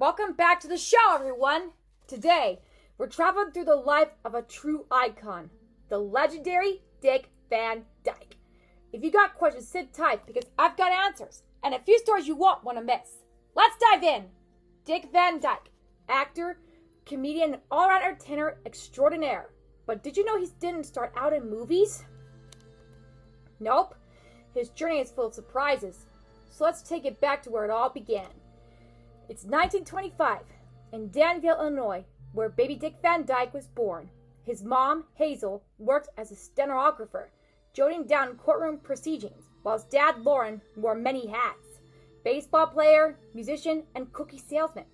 Welcome back to the show, everyone. Today, we're traveling through the life of a true icon, the legendary Dick Van Dyke. If you got questions, sit tight because I've got answers and a few stories you won't want to miss. Let's dive in. Dick Van Dyke, actor, comedian, and all-around entertainer extraordinaire. But did you know he didn't start out in movies? Nope. His journey is full of surprises. So let's take it back to where it all began. It's 1925 in Danville, Illinois, where baby Dick Van Dyke was born. His mom, Hazel, worked as a stenographer, jotting down courtroom proceedings, while his dad, Lauren, wore many hats. Baseball player, musician, and cookie salesman.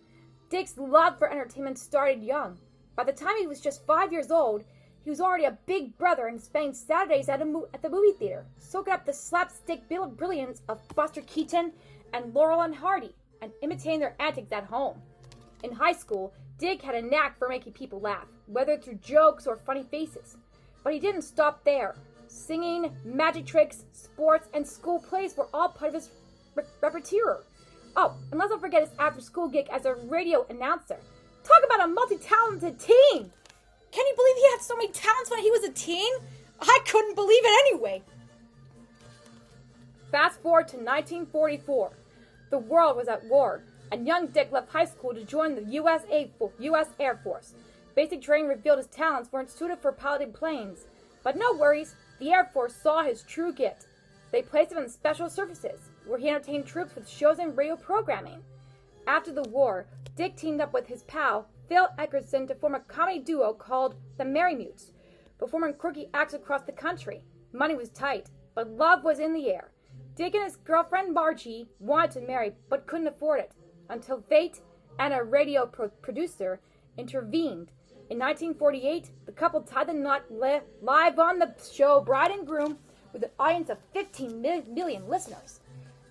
Dick's love for entertainment started young. By the time he was just 5 years old, he was already a big brother and spending Saturdays at the movie theater, soaking up the slapstick brilliance of Buster Keaton and Laurel and Hardy, and imitating their antics at home. In high school, Dick had a knack for making people laugh, whether through jokes or funny faces. But he didn't stop there. Singing, magic tricks, sports, and school plays were all part of his repertoire. Oh, and let's not forget his after-school gig as a radio announcer. Talk about a multi-talented teen! Can you believe he had so many talents when he was a teen? I couldn't believe it anyway. Fast forward to 1944. The world was at war, and young Dick left high school to join the U.S. Air Force. Basic training revealed his talents weren't suited for piloting planes. But no worries, the Air Force saw his true gift. They placed him in special services, where he entertained troops with shows and radio programming. After the war, Dick teamed up with his pal, Phil Eckerson, to form a comedy duo called the Merry Mutes, performing quirky acts across the country. Money was tight, but love was in the air. Dick and his girlfriend Margie wanted to marry, but couldn't afford it, until fate and a radio producer intervened. In 1948, the couple tied the knot live on the show Bride and Groom with an audience of 15 million listeners.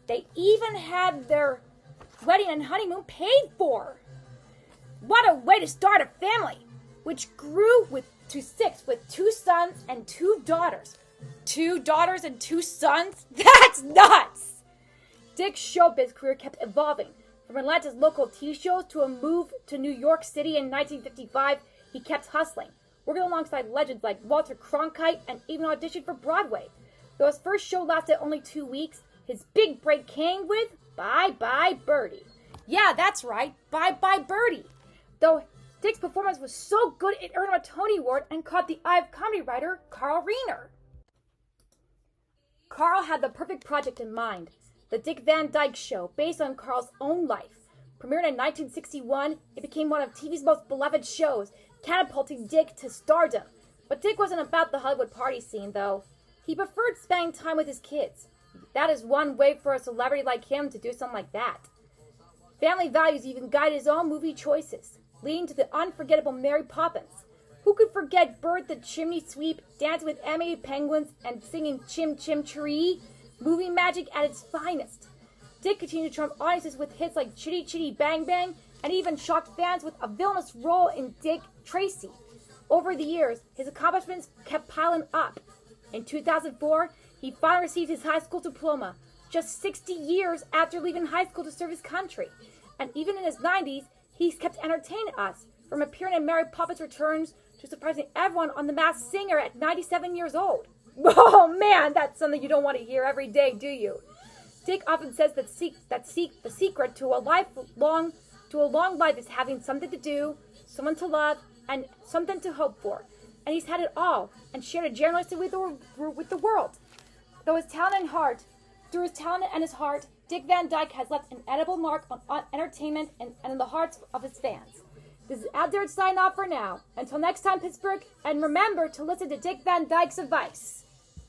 They even had their wedding and honeymoon paid for. What a way to start a family, which grew to 6 with 2 sons and 2 daughters. 2 daughters and 2 sons? That's nuts! Dick's showbiz career kept evolving. From Atlanta's local TV shows to a move to New York City in 1955, he kept hustling, working alongside legends like Walter Cronkite and even auditioned for Broadway. Though his first show lasted only 2 weeks, his big break came with Bye Bye Birdie. Yeah, that's right, Bye Bye Birdie. Though Dick's performance was so good it earned him a Tony Award and caught the eye of comedy writer Carl Reiner. Carl had the perfect project in mind, The Dick Van Dyke Show, based on Carl's own life. Premiered in 1961, it became one of TV's most beloved shows, catapulting Dick to stardom. But Dick wasn't about the Hollywood party scene, though. He preferred spending time with his kids. That is one way for a celebrity like him to do something like that. Family values even guide his own movie choices, leading to the unforgettable Mary Poppins. Who could forget Bert the Chimney Sweep, dancing with animated penguins, and singing Chim Chim Cheree? Movie magic at its finest. Dick continued to charm audiences with hits like Chitty Chitty Bang Bang, and even shocked fans with a villainous role in Dick Tracy. Over the years, his accomplishments kept piling up. In 2004, he finally received his high school diploma, just 60 years after leaving high school to serve his country. And even in his 90s, he's kept entertaining us, from appearing in Mary Poppins Returns to surprising everyone on The Masked Singer at 97 years old. Oh man, that's something you don't want to hear every day, do you? Dick often says that the secret to a long life is having something to do, someone to love, and something to hope for. And he's had it all, and shared it generously with the world. Through his talent and his heart, Dick Van Dyke has left an edible mark on entertainment and in the hearts of his fans. This is L.D.E signing off for now. Until next time, Pittsburgh, and remember to listen to Dick Van Dyke's advice.